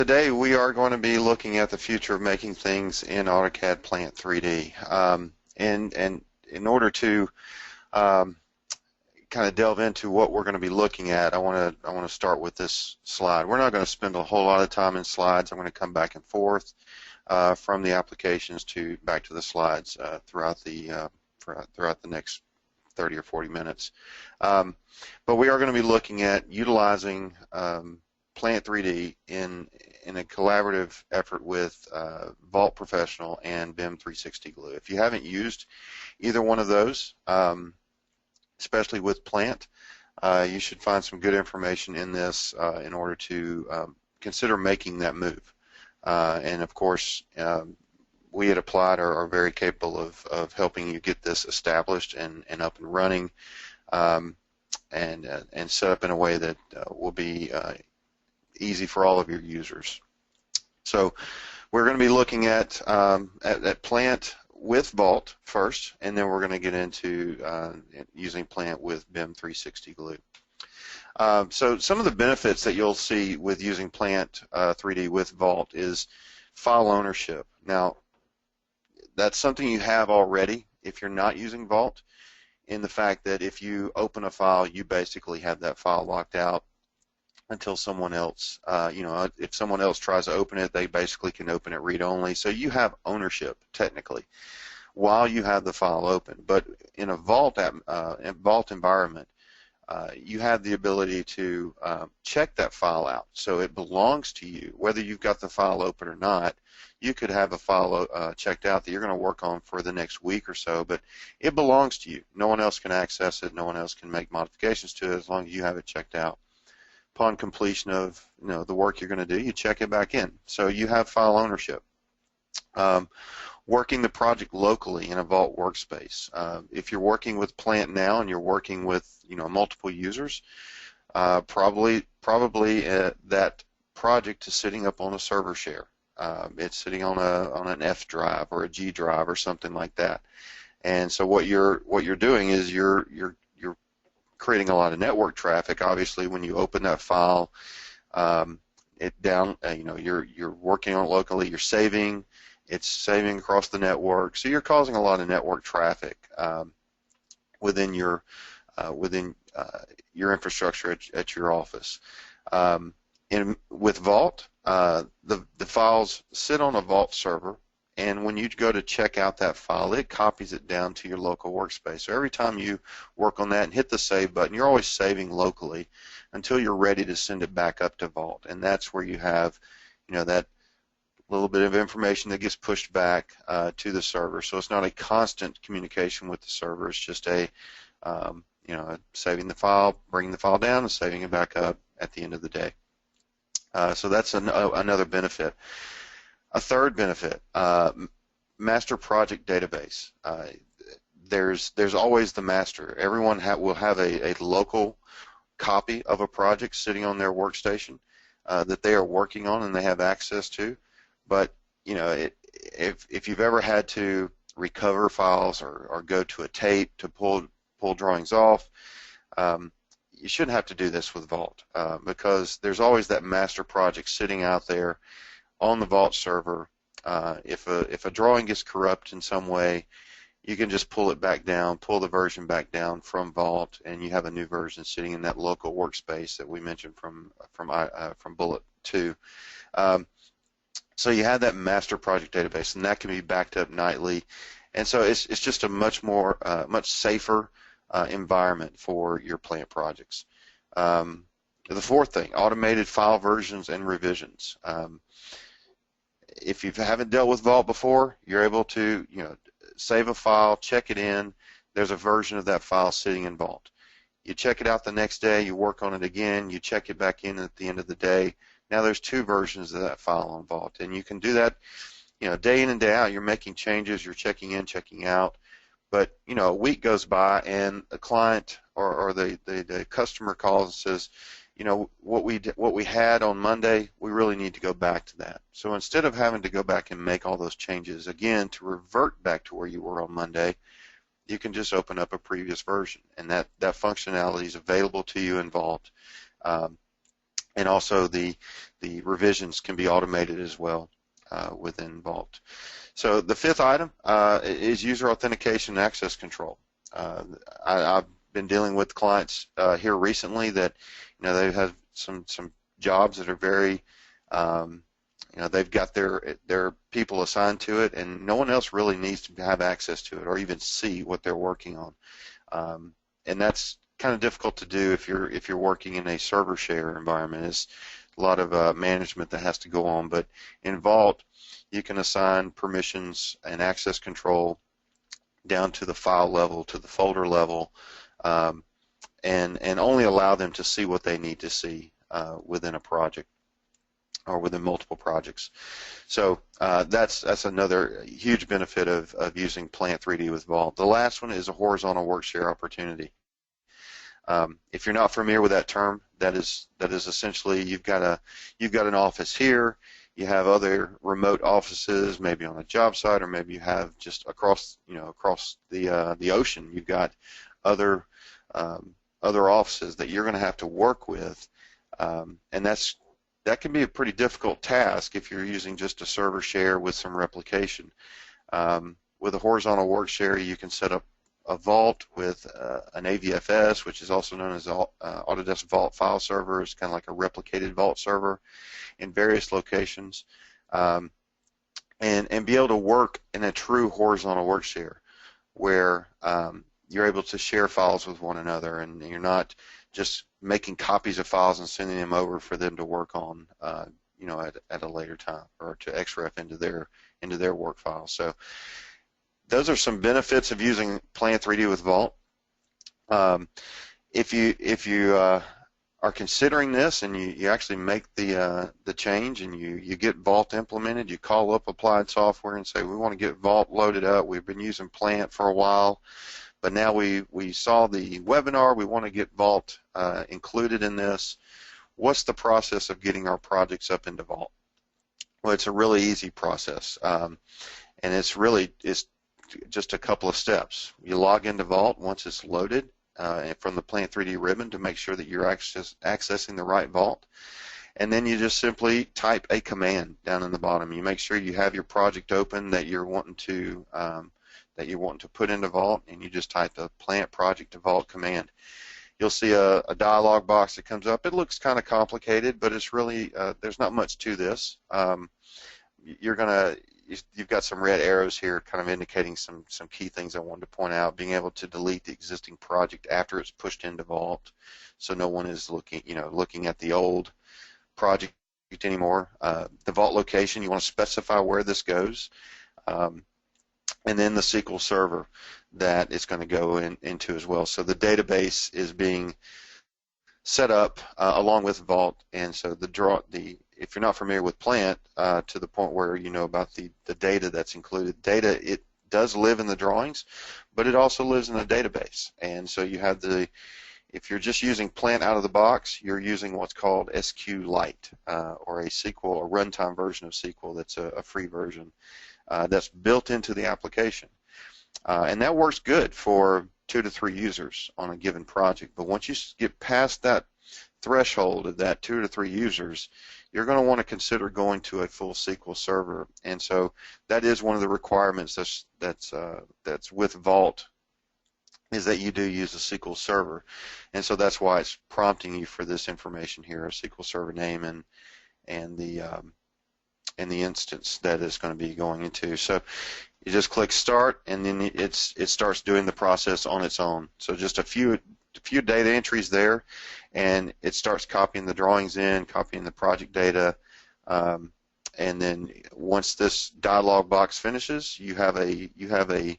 Today we are going to be looking at the future of making things in AutoCAD Plant 3D. And in order to kind of delve into what we're going to be looking at, I want to start with this slide. We're not going to spend a whole lot of time in slides. I'm going to come back and forth from the applications to back to the slides throughout the next 30 or 40 minutes. But we are going to be looking at utilizing Plant 3D in a collaborative effort with Vault Professional and BIM 360 Glue. If you haven't used either one of those, especially with Plant, you should find some good information in this in order to consider making that move. And of course, we at Applied are very capable of helping you get this established and up and running, and set up in a way that will be easy for all of your users. So we're going to be looking at Plant with Vault first, and then we're going to get into using Plant with BIM 360 Glue. So some of the benefits that you'll see with using Plant 3D with Vault is file ownership. Now, that's something you have already if you're not using Vault, in the fact that if you open a file, you basically have that file locked out until someone else, if someone else tries to open it, they basically can open it read-only. So you have ownership, technically, while you have the file open. But in a Vault environment, you have the ability to check that file out. So it belongs to you. Whether you've got the file open or not, you could have a file checked out that you're going to work on for the next week or so, but it belongs to you. No one else can access it. No one else can make modifications to it as long as you have it checked out. Upon completion of the work you're going to do, you check it back in. So you have file ownership. Working the project locally in a Vault workspace. If you're working with Plant now and you're working with multiple users, probably that project is sitting up on a server share. It's sitting on an F drive or a G drive or something like that. And so what you're doing is you're creating a lot of network traffic. Obviously, when you open that file, you're working on it locally. You're saving. It's saving across the network. So you're causing a lot of network traffic within your infrastructure at your office. With Vault, the files sit on a Vault server, and when you go to check out that file, it copies it down to your local workspace. So every time you work on that and hit the save button, you're always saving locally until you're ready to send it back up to Vault. And that's where you have, that little bit of information that gets pushed back to the server. So it's not a constant communication with the server. It's just saving the file, bringing the file down, and saving it back up at the end of the day. So that's another benefit. A third benefit, master project database. There's always the master. Everyone will have a local copy of a project sitting on their workstation that they are working on and they have access to. But if you've ever had to recover files or go to a tape to pull drawings off, you shouldn't have to do this with Vault because there's always that master project sitting out there on the Vault server. If a drawing gets corrupt in some way, you can just pull it back down, pull the version back down from Vault, and you have a new version sitting in that local workspace that we mentioned from Bullet 2. So you have that master project database, and that can be backed up nightly, and so it's just a much safer environment for your Plant projects. The fourth thing, automated file versions and revisions. If you haven't dealt with Vault before, you're able to save a file, check it in. There's a version of that file sitting in Vault. You check it out the next day, you work on it again, you check it back in at the end of the day. Now there's two versions of that file on Vault, and you can do that day in and day out. You're making changes, you're checking in, checking out. But a week goes by and a client or the customer calls and says, what we had on Monday, we really need to go back to that. So instead of having to go back and make all those changes again to revert back to where you were on Monday, you can just open up a previous version, and that functionality is available to you in Vault. and also the revisions can be automated as well within Vault. So the fifth item is user authentication and access control. I've been dealing with clients here recently that, they have some jobs that are very, they've got their people assigned to it, and no one else really needs to have access to it or even see what they're working on. And that's kind of difficult to do if you're working in a server share environment. It's a lot of management that has to go on. But in Vault, you can assign permissions and access control down to the file level, to the folder level, and only allow them to see what they need to see within a project or within multiple projects. So that's another huge benefit of using Plant 3D with Vault. The last one is a horizontal work share opportunity. If you're not familiar with that term, that is essentially you've got an office here, you have other remote offices, maybe on a job site, or maybe you have just across the ocean. You've got other offices that you're going to have to work with, and that can be a pretty difficult task if you're using just a server share with some replication. With a horizontal work share, you can set up a Vault with an AVFS, which is also known as Autodesk Vault File Server. It's kind of like a replicated Vault server in various locations, and be able to work in a true horizontal work share where you're able to share files with one another, and you're not just making copies of files and sending them over for them to work on, at a later time, or to XREF into their work files. So those are some benefits of using Plant 3D with Vault. If you are considering this and you actually make the change and you get Vault implemented, you call up Applied Software and say, we want to get Vault loaded up. We've been using Plant for a while, but now we saw the webinar. We want to get Vault included in this. What's the process of getting our projects up into Vault? Well, it's a really easy process, and it's just a couple of steps. You log into Vault once it's loaded from the Plant 3D ribbon to make sure that you're accessing the right Vault, and then you just simply type a command down in the bottom. You make sure you have your project open that you're wanting to put into Vault, and you just type the Plant Project to Vault command. You'll see a dialog box that comes up. It looks kind of complicated, but it's really there's not much to this. You've got some red arrows here kind of indicating some key things I wanted to point out. Being able to delete the existing project after it's pushed into Vault, so no one is looking at the old project anymore. The Vault location, you want to specify where this goes, and then the SQL server that it's going to go into as well. So the database is being set up along with Vault, and so if you're not familiar with Plant, to the point where you know about the data that's included, it does live in the drawings, but it also lives in the database. And so you have if you're just using Plant out of the box, you're using what's called SQLite, or a runtime version of SQL that's a free version that's built into the application. And that works good for 2 to 3 users on a given project. But once you get past that threshold of that 2 to 3 users, you're going to want to consider going to a full SQL server. And so that is one of the requirements that's with Vault, is that you do use a SQL server. And so that's why it's prompting you for this information here, a SQL server name and the instance that it's going to be going into. So you just click Start, and then it starts doing the process on its own. So just a few data entries there, and it starts copying the drawings in, copying the project data, and then once this dialog box finishes, you have a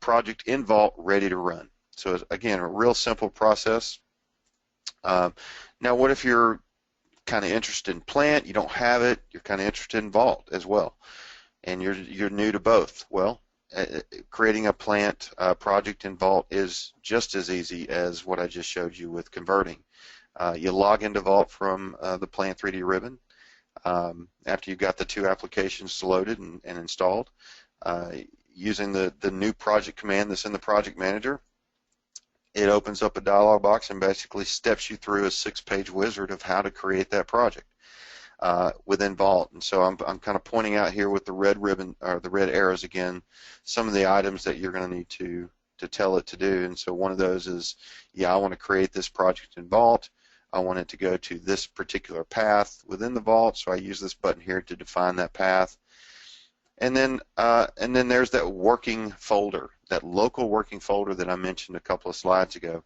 project in Vault ready to run. So again, a real simple process. Now, what if you're kind of interested in Plant, you don't have it, you're kind of interested in Vault as well, and you're new to both? Well, creating a Plant project in Vault is just as easy as what I just showed you with converting. You log into Vault from the Plant 3D ribbon after you've got the 2 applications loaded and installed, using the new project command that's in the project manager. it opens up a dialog box and basically steps you through a 6-page wizard of how to create that project within Vault. And so I'm kind of pointing out here with the red ribbon or the red arrows again some of the items that you're going to need to tell it to do. And so one of those is, yeah, I want to create this project in Vault. I want it to go to this particular path within the Vault, so I use this button here to define that path. And then there's that working folder, that local working folder that I mentioned a couple of slides ago.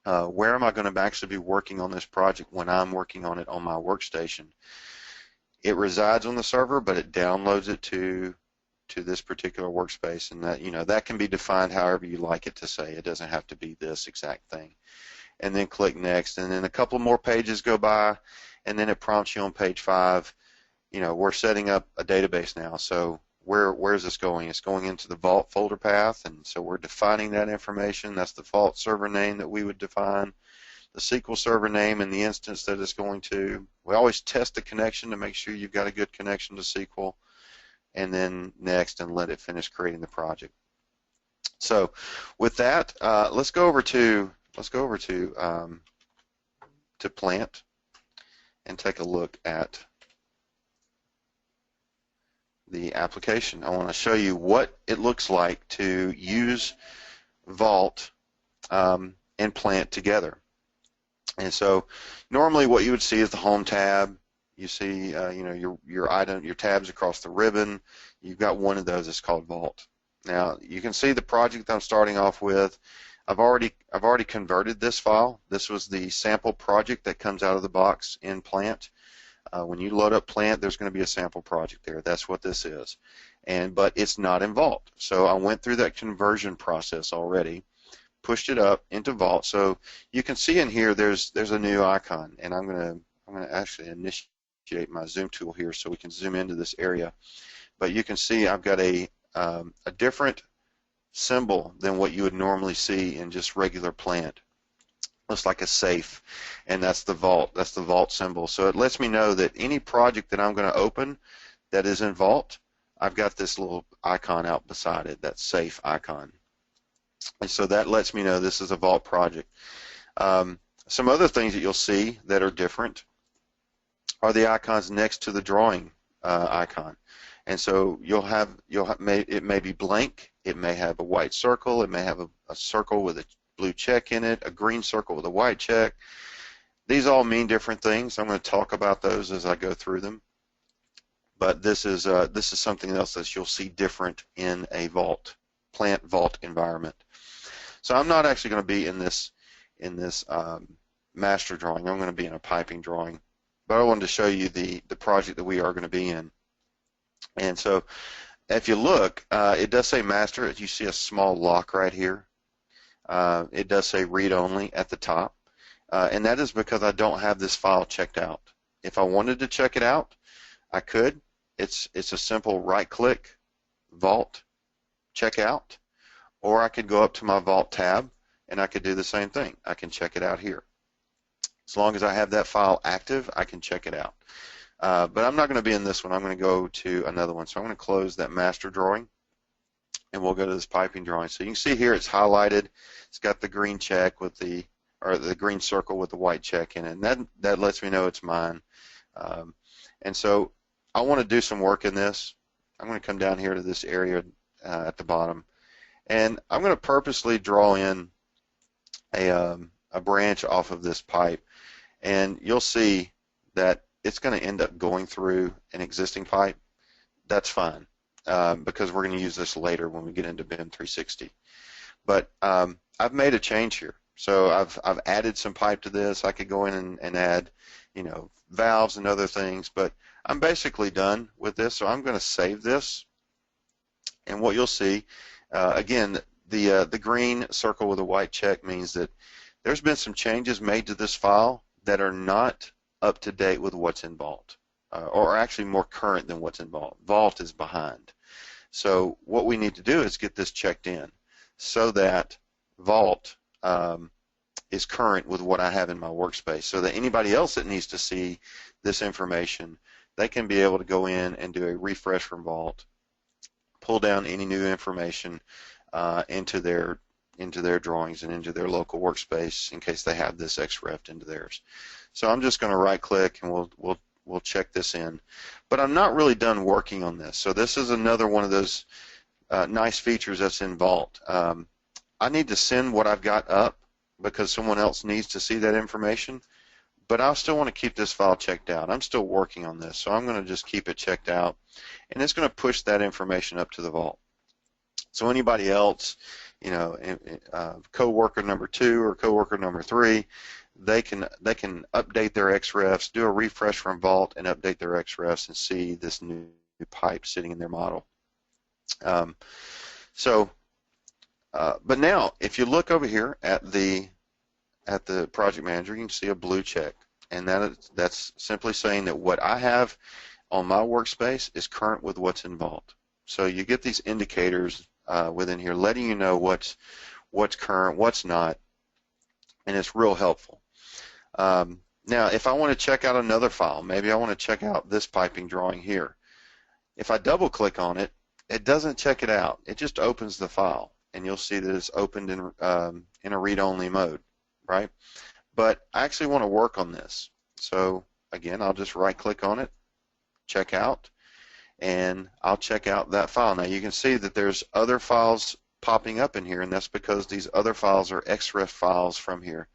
Where am I going to actually be working on this project when I'm working on it on my workstation? It resides on the server, but it downloads it to this particular workspace, and that, you know, that can be defined however you like it to say. It doesn't have to be this exact thing. And then click next, and then a couple more pages go by, and then it prompts you on page 5. You know, we're setting up a database now, so where is this going? It's going into the Vault folder path, and so we're defining that information. That's the Vault server name that we would define, the SQL server name and the instance that it's going to. We always test the connection to make sure you've got a good connection to SQL, and then next, and let it finish creating the project. So with that, let's go over to Plant and take a look at the application. I want to show you what it looks like to use Vault and Plant together. And so normally what you would see is the Home tab. You see you know, your tabs across the ribbon. You've got one of those. It's called Vault. Now you can see the project I'm starting off with. I've already converted this file. This was the sample project that comes out of the box in Plant. When you load up Plant, there's going to be a sample project there. That's what this is. But it's not in Vault. So I went through that conversion process already, pushed it up into Vault. So you can see in here there's a new icon, and I'm going to actually initiate my zoom tool here so we can zoom into this area. But you can see I've got a different symbol than what you would normally see in just regular Plant. Looks like a safe, and that's the Vault. That's the Vault symbol. So it lets me know that any project that I'm going to open that is in Vault, I've got this little icon out beside it, that safe icon. And so that lets me know this is a Vault project. Some other things that you'll see that are different are the icons next to the drawing icon. And so it may be blank. It may have a white circle. It may have a circle with a blue check in it, a green circle with a white check. These all mean different things. I'm going to talk about those as I go through them. But this is something else that you'll see different in a Plant Vault environment. So I'm not actually going to be in this master drawing. I'm going to be in a piping drawing. But I wanted to show you the project that we are going to be in. And so if you look, it does say master. You see a small lock right here. It does say read only at the top, and that is because I don't have this file checked out. If I wanted to check it out, I could. It's a simple right click, Vault, check out, or I could go up to my Vault tab and I could do the same thing. I can check it out here. As long as I have that file active, I can check it out. But I'm not going to be in this one. I'm going to go to another one. So I'm going to close that master drawing, and we'll go to this piping drawing. So you can see here it's highlighted. It's got the green check with the green circle with the white check in it, and that lets me know it's mine. And so I want to do some work in this. I'm going to come down here to this area at the bottom, and I'm going to purposely draw in a branch off of this pipe, and you'll see that it's going to end up going through an existing pipe. That's fine. Because we're going to use this later when we get into BIM 360. But I've made a change here. So I've added some pipe to this. I could go in and add, you know, valves and other things, but I'm basically done with this. So I'm going to save this, and what you'll see, again, the green circle with a white check means that there's been some changes made to this file that are not up to date with what's in Vault. Or actually more current than what's in Vault. Vault is behind. So what we need to do is get this checked in so that Vault is current with what I have in my workspace, so that anybody else that needs to see this information, they can be able to go in and do a refresh from Vault, pull down any new information into their into their drawings and into their local workspace in case they have this XREF into theirs. So I'm just going to right click and we'll check this in. But I'm not really done working on this. So this is another one of those nice features that's in Vault. I need to send what I've got up because someone else needs to see that information, but I still want to keep this file checked out. I'm still working on this, so I'm going to just keep it checked out, and it's going to push that information up to the Vault. So anybody else, you know, coworker number 2 or coworker number 3, they can update their XREFs, do a refresh from Vault, and update their XREFs and see this new pipe sitting in their model. But now, if you look over here at the project manager, you can see a blue check, and that's simply saying that what I have on my workspace is current with what's in Vault. So you get these indicators within here letting you know what's current, what's not, and it's real helpful. Now, if I want to check out another file, maybe I want to check out this piping drawing here. If I double click on it, it doesn't check it out. It just opens the file, and you'll see that it's opened in a read-only mode, right? But I actually want to work on this. So again, I'll just right-click on it, check out, and I'll check out that file. Now you can see that there's other files popping up in here, and that's because these other files are XREF files from here.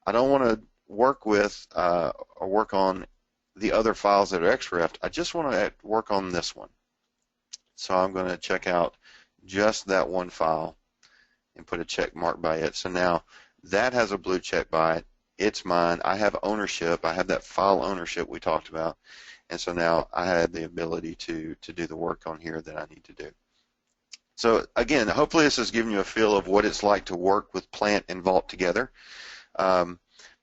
I don't want to work with or work on the other files that are XREF. I just want to work on this one. So I'm going to check out just that one file and put a check mark by it. So now that has a blue check by it. It's mine. I have ownership. I have that file ownership we talked about. And so now I have the ability to do the work on here that I need to do. So again, hopefully this has given you a feel of what it's like to work with Plant and Vault together.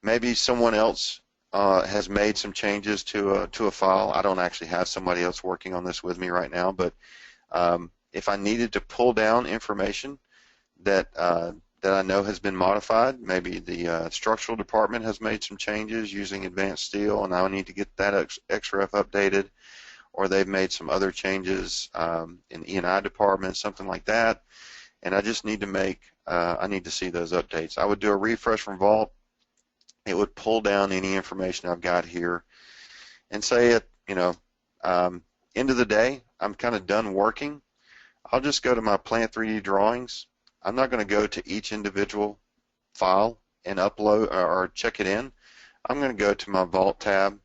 Maybe someone else has made some changes to a file. I don't actually have somebody else working on this with me right now, but if I needed to pull down information that I know has been modified, maybe the structural department has made some changes using advanced steel, and I need to get that XREF updated, or they've made some other changes in E&I department, something like that, and I just need to I need to see those updates. I would do a refresh from Vault. It would pull down any information I've got here, and say at end of the day, I'm kind of done working. I'll just go to my Plant 3D drawings. I'm not going to go to each individual file and upload or check it in. I'm going to go to my Vault tab,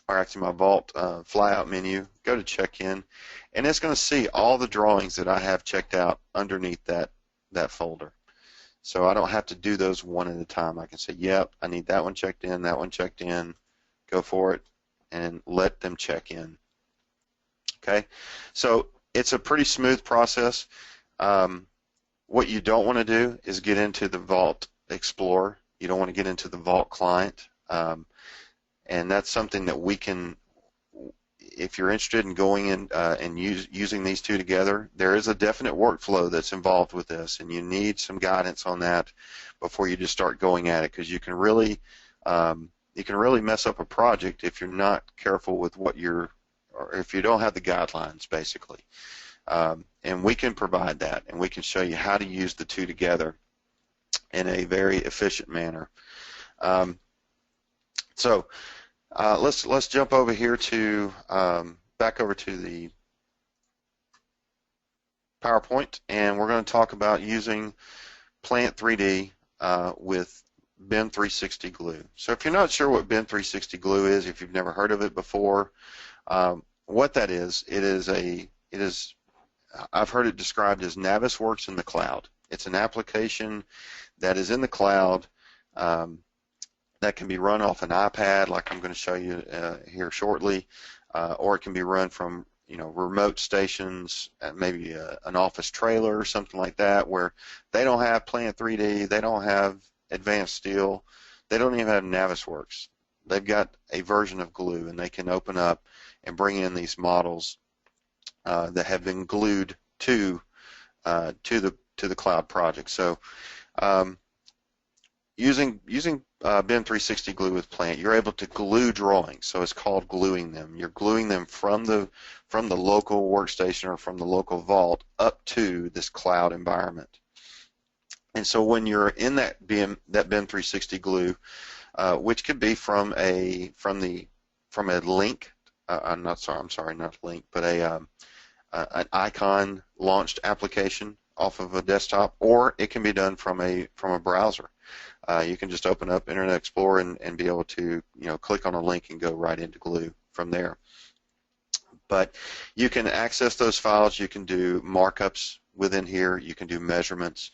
or actually my Vault flyout menu, go to check in, and it's going to see all the drawings that I have checked out underneath that folder. So I don't have to do those one at a time. I can say, yep, I need that one checked in, go for it, and let them check in. Okay, so it's a pretty smooth process. What you don't want to do is get into the Vault Explorer. You don't want to get into the Vault client, and that's something that we can, if you're interested in going in and using these two together, there is a definite workflow that's involved with this, and you need some guidance on that before you just start going at it, because you can really mess up a project if you're not careful with what or if you don't have the guidelines, basically. And we can provide that, and we can show you how to use the two together in a very efficient manner. Let's jump over here to back over to the PowerPoint, and we're going to talk about using Plant 3D with BIM 360 glue. So if you're not sure what BIM 360 glue is, if you've never heard of it before, what that is, I've heard it described as Navisworks in the cloud. It's an application that is in the cloud that can be run off an iPad, like I'm going to show you here shortly, or it can be run from remote stations, maybe an office trailer or something like that, where they don't have Plant 3D, they don't have advanced steel, they don't even have Navisworks. They've got a version of Glue, and they can open up and bring in these models that have been glued to the cloud project. So using BIM 360 glue with Plant, you're able to glue drawings. So it's called gluing them. You're gluing them from the local workstation or from the local vault up to this cloud environment. And so when you're in that BIM 360 glue, which could be from a link, I'm sorry, not a link, but an icon launched application off of a desktop, or it can be done from a browser. You can just open up Internet Explorer and be able to click on a link and go right into glue from there. But you can access those files. You can do markups within here. You can do measurements.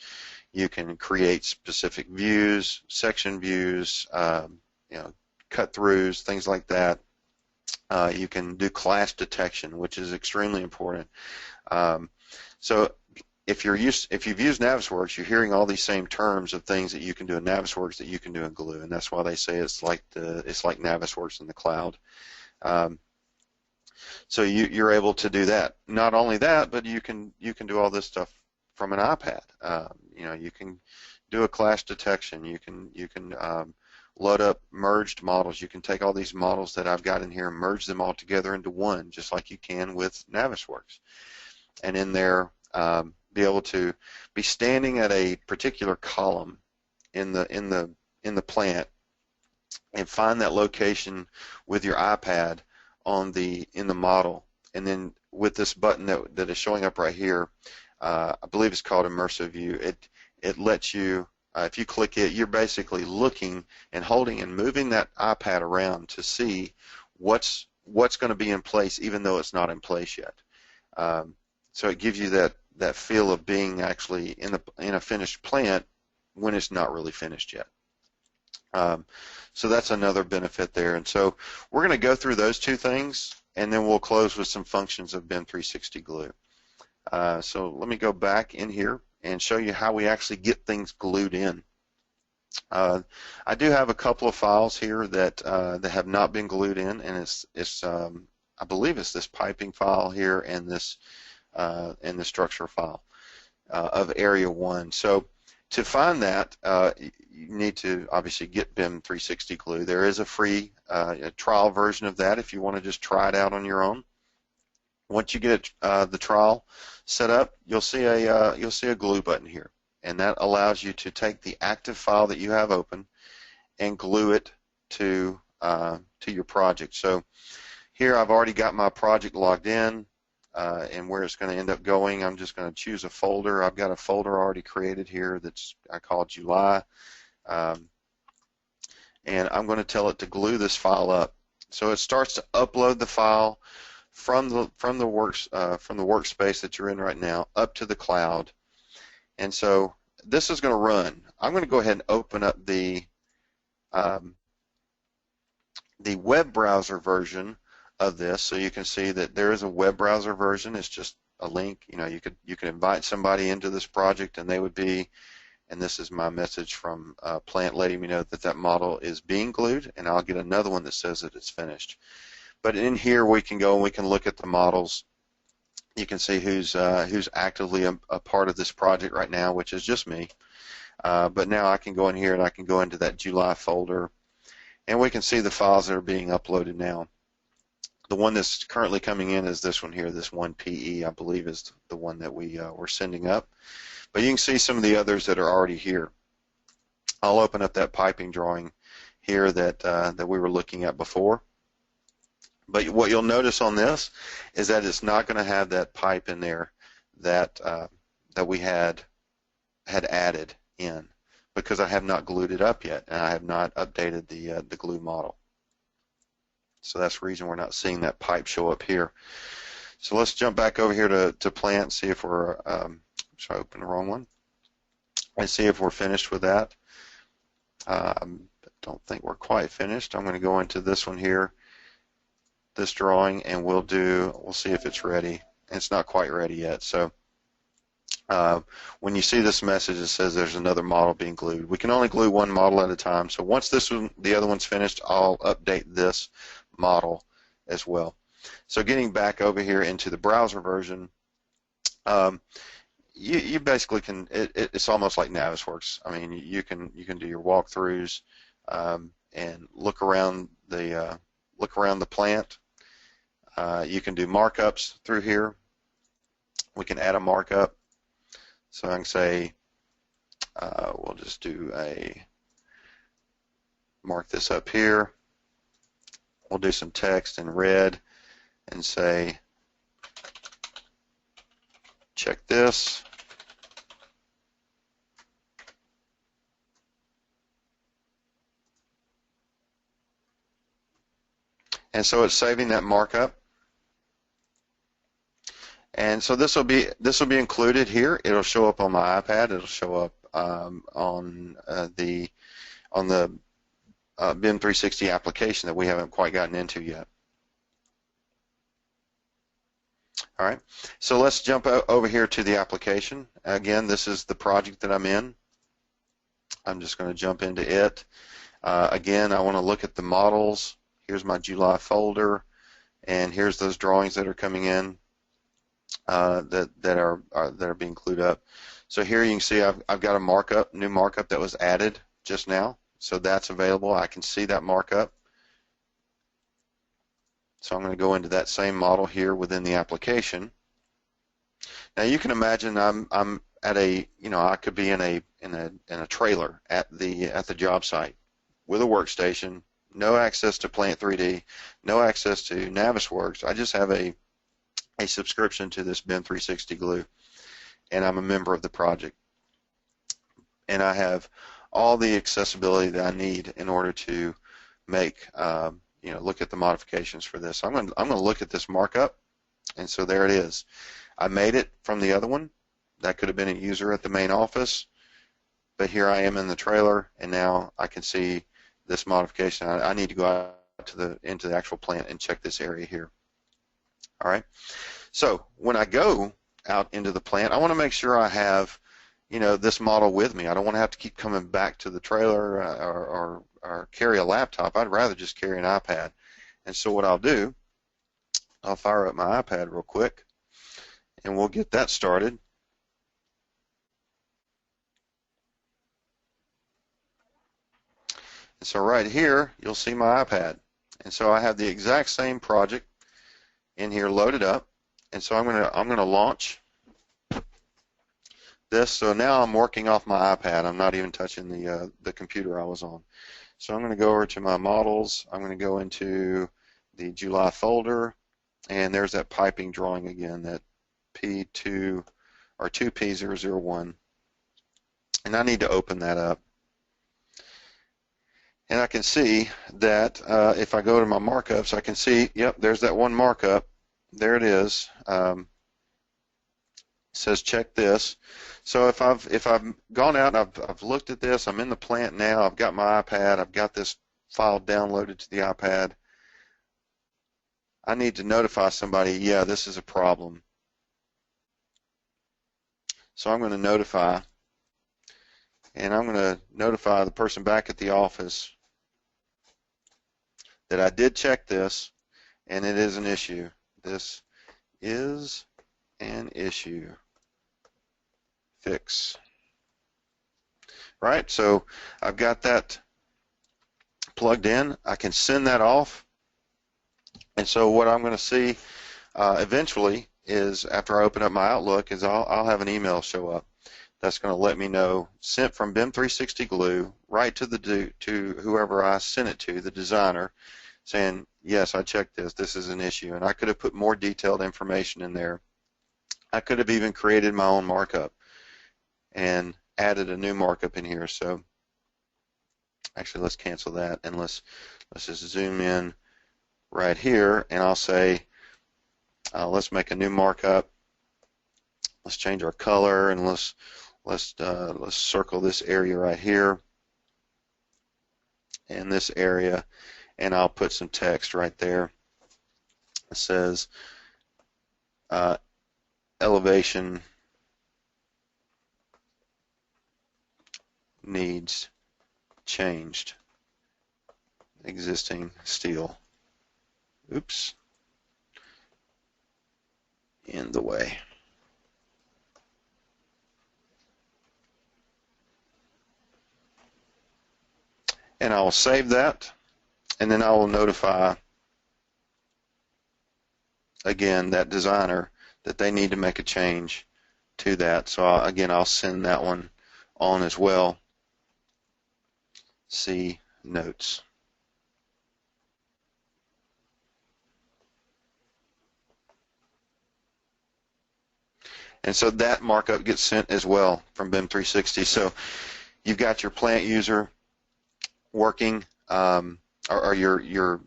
You can create specific views, section views, cut throughs, things like that. You can do clash detection, which is extremely important. So if you've used Navisworks, you're hearing all these same terms of things that you can do in Navisworks that you can do in Glue, and that's why they say it's like Navisworks in the cloud. So you're able to do that. Not only that, but you can do all this stuff from an iPad. You can do a clash detection. You can load up merged models. You can take all these models that I've got in here and merge them all together into one, just like you can with Navisworks. And in there, be able to be standing at a particular column in the plant and find that location with your iPad in the model, and then with this button that is showing up right here, I believe it's called Immersive View. It lets you, if you click it, you're basically looking and holding and moving that iPad around to see what's going to be in place, even though it's not in place yet. So it gives you that feel of being actually in a finished plant when it's not really finished yet. So that's another benefit there. And so we're going to go through those two things, and then we'll close with some functions of BIM 360 Glue. So let me go back in here and show you how we actually get things glued in. I do have a couple of files here that have not been glued in, and I believe it's this piping file here and this and the structure file of Area 1. So to find that, you need to obviously get BIM 360 Glue. There is a free trial version of that if you want to just try it out on your own. Once you get the trial set up, you'll see a glue button here, and that allows you to take the active file that you have open and glue it to your project. So here I've already got my project logged in. And where it's going to end up going, I'm just going to choose a folder. I've got a folder already created here I call July, and I'm going to tell it to glue this file up. So it starts to upload the file from the workspace that you're in right now up to the cloud. And so this is going to run. I'm going to go ahead and open up the web browser version of this, so you can see that there is a web browser version. It's just a link. You could invite somebody into this project, and they would be, and this is my message from Plant letting me know that model is being glued, and I'll get another one that says that it's finished. But in here we can go and we can look at the models. You can see who's actively a part of this project right now, which is just me. But now I can go in here and I can go into that July folder, and we can see the files that are being uploaded now. The one that's currently coming in is this one here, this 1PE, I believe is the one that we're sending up. But you can see some of the others that are already here. I'll open up that piping drawing here that we were looking at before. But what you'll notice on this is that it's not going to have that pipe in there that we had added in, because I have not glued it up yet, and I have not updated the glue model. So that's the reason we're not seeing that pipe show up here. So let's jump back over here to Plant, see if we're, sorry, I opened the wrong one, and see if we're finished with that. I don't think we're quite finished. I'm going to go into this one here, this drawing, and we'll see if it's ready. It's not quite ready yet. So when you see this message, it says there's another model being glued. We can only glue one model at a time. So once the other one's finished, I'll update this model as well. So getting back over here into the browser version, you basically can. It's almost like Navisworks. I mean, you can do your walkthroughs and look around the plant. You can do markups through here. We can add a markup. So I can say We'll just do mark this up here. We'll do some text in red and say, check this. And so it's saving that markup. And so this will be included here. It'll show up on my iPad. It'll show up on the BIM 360 application that we haven't quite gotten into yet. All right, so let's jump over here to the application. Again, this is the project that I'm in. I'm just going to jump into it. Again, I want to look at the models. Here's my July folder, and here's those drawings that are coming in that are being clued up. So here you can see I've got a new markup that was added just now. So that's available. I can see that markup. So I'm going to go into that same model here within the application. Now you can imagine I'm at a, I could be in a trailer at the job site with a workstation, no access to Plant 3D, no access to Navisworks. I just have a subscription to this BIM 360 glue, and I'm a member of the project, and I have all the accessibility that I need in order to make look at the modifications for this. I'm going to look at this markup, and so there it is. I made it from the other one. That could have been a user at the main office, but here I am in the trailer, and now I can see this modification. I need to go out into the actual plant and check this area here. All right. So when I go out into the plant, I want to make sure I have this model with me. I don't want to have to keep coming back to the trailer or carry a laptop. I'd rather just carry an iPad. And so what I'll do, I'll fire up my iPad real quick, and we'll get that started. And so right here, you'll see my iPad. And so I have the exact same project in here loaded up. And so I'm going to launch this. So now I'm working off my iPad. I'm not even touching the computer I was on. So I'm going to go over to my models. I'm going to go into the July folder, and there's that piping drawing again, that P2 or 2P001. And I need to open that up. And I can see that if I go to my markups, I can see, yep, there's that one markup. There it is. It says check this. So if I've gone out and I've looked at this, I'm in the plant now, I've got my iPad, I've got this file downloaded to the iPad, I need to notify somebody, yeah, this is a problem. So I'm going to notify, and I'm going to notify the person back at the office that I did check this, and it is an issue. This is an issue. Fix. Right, so I've got that plugged in. I can send that off, and so what I'm going to see eventually is, after I open up my Outlook, is I'll have an email show up that's going to let me know, sent from BIM 360 Glue right to whoever I sent it to, the designer, saying, yes, I checked this. This is an issue. And I could have put more detailed information in there. I could have even created my own markup and added a new markup in here. So actually, let's cancel that, and let's just zoom in right here, and I'll say, let's make a new markup. Let's change our color, and let's circle this area right here and this area, and I'll put some text right there. It says elevation needs changed. Existing steel. Oops. In the way. And I will save that, and then I will notify again that designer that they need to make a change to that. So again, I'll send that one on as well. See notes. And so that markup gets sent as well from BIM 360. So you've got your plant user working, or your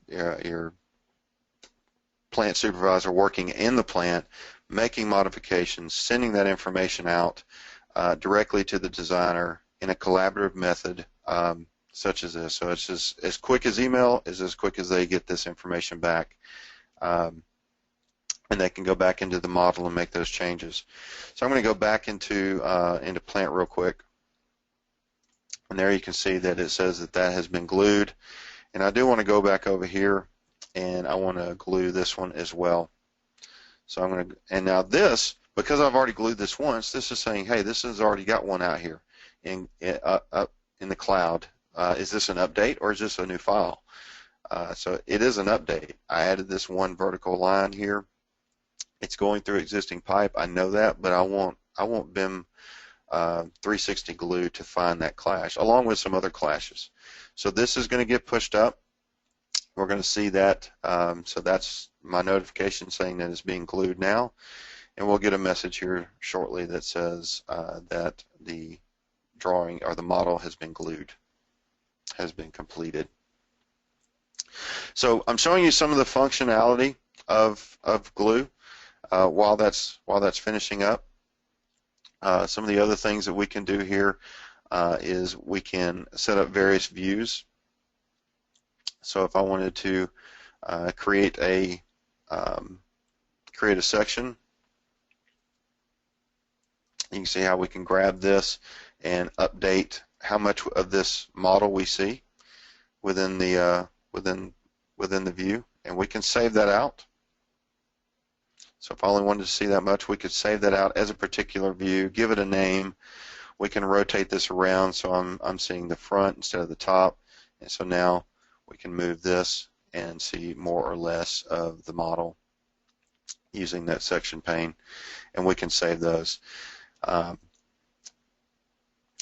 plant supervisor working in the plant, making modifications, sending that information out directly to the designer in a collaborative method such as this. So it's just as quick as email is as quick as they get this information back. And they can go back into the model and make those changes. So I'm going to go back into Plant real quick. And there you can see that it says that that has been glued. And I do want to go back over here, and I want to glue this one as well. So I'm going to, and now this, because I've already glued this once, this is saying, hey, this has already got one out here up in the cloud. Is this an update or is this a new file? So it is an update. I added this one vertical line here. It's going through existing pipe. I know that, but I want BIM 360 glue to find that clash, along with some other clashes. So this is going to get pushed up. We're going to see that. So that's my notification saying that it's being glued now, and we'll get a message here shortly that says that the drawing or the model has been glued, has been completed. So I'm showing you some of the functionality of glue while that's finishing up. Some of the other things that we can do here is we can set up various views. So if I wanted to create a section, you can see how we can grab this and update how much of this model we see within the view, and we can save that out. So if I only wanted to see that much, we could save that out as a particular view, give it a name. We can rotate this around so I'm seeing the front instead of the top, and so now we can move this and see more or less of the model using that section pane, and we can save those.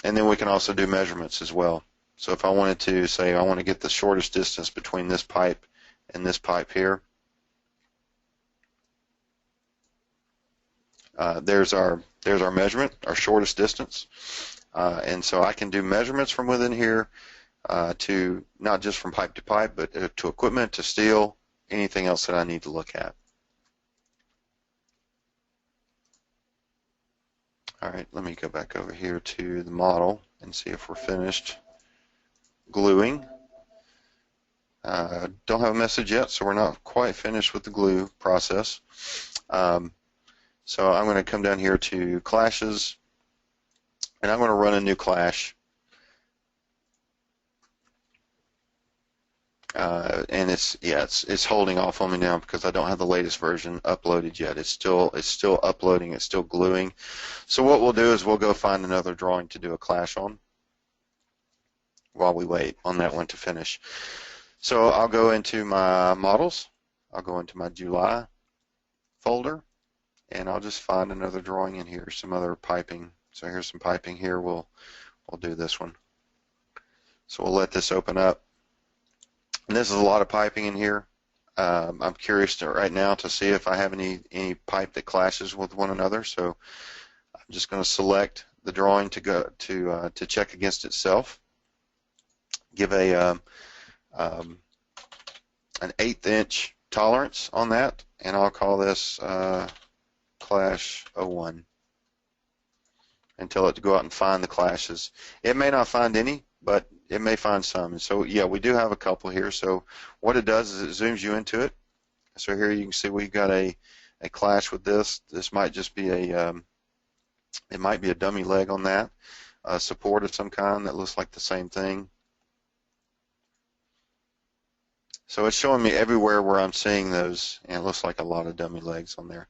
And then we can also do measurements as well. So if I wanted to say I want to get the shortest distance between this pipe and this pipe here, there's our measurement, our shortest distance, and so I can do measurements from within here to not just from pipe to pipe, but to equipment, to steel, anything else that I need to look at. All right, let me go back over here to the model and see if we're finished gluing. Don't have a message yet, so we're not quite finished with the glue process. So I'm going to come down here to clashes, and I'm going to run a new clash. And it's holding off on me now because I don't have the latest version uploaded yet. It's still uploading. It's still gluing. So what we'll do is we'll go find another drawing to do a clash on while we wait on that one to finish. So I'll go into my models. I'll go into my July folder, and I'll just find another drawing in here, some other piping. So here's some piping here. We'll do this one. So we'll let this open up. And this is a lot of piping in here. I'm curious right now to see if I have any pipe that clashes with one another. So I'm just going to select the drawing to go to check against itself. Give an 1/8 inch tolerance on that, and I'll call this clash 01 and tell it to go out and find the clashes. It may not find any, but it may find some. And so yeah, we do have a couple here. So what it does is it zooms you into it. So here you can see we've got a clash with this. This might just be it might be a dummy leg on that, a support of some kind that looks like the same thing. So it's showing me everywhere where I'm seeing those, and it looks like a lot of dummy legs on there.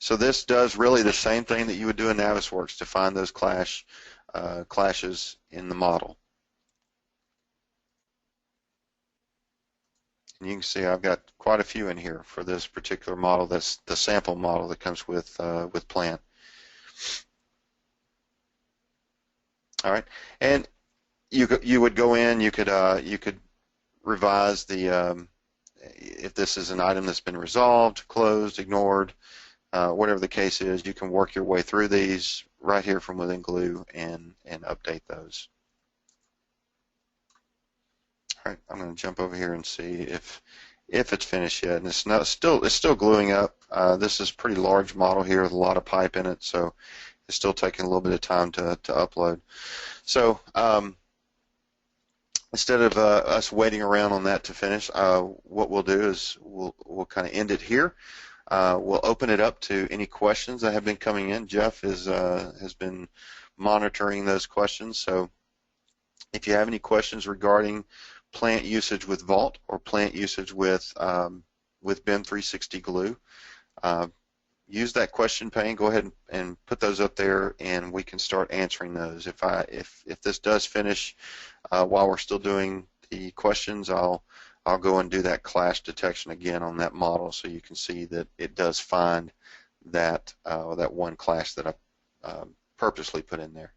So this does really the same thing that you would do in Navisworks to find those clashes in the model. And you can see I've got quite a few in here for this particular model. That's the sample model that comes with Plant. All right, and you would go in, you could revise the if this is an item that's been resolved, closed, ignored, whatever the case is, you can work your way through these right here from within Glue and update those. All right, I'm going to jump over here and see if it's finished yet, and it's still gluing up. This is a pretty large model here with a lot of pipe in it, so it's still taking a little bit of time to upload. So instead of us waiting around on that to finish, what we'll do is we'll kind of end it here. We'll open it up to any questions that have been coming in. Jeff has been monitoring those questions, so if you have any questions regarding plant usage with Vault or plant usage with BIM 360 Glue, use that question pane. Go ahead and put those up there, and we can start answering those. If this does finish while we're still doing the questions, I'll go and do that clash detection again on that model, so you can see that it does find that that one clash that I purposely put in there.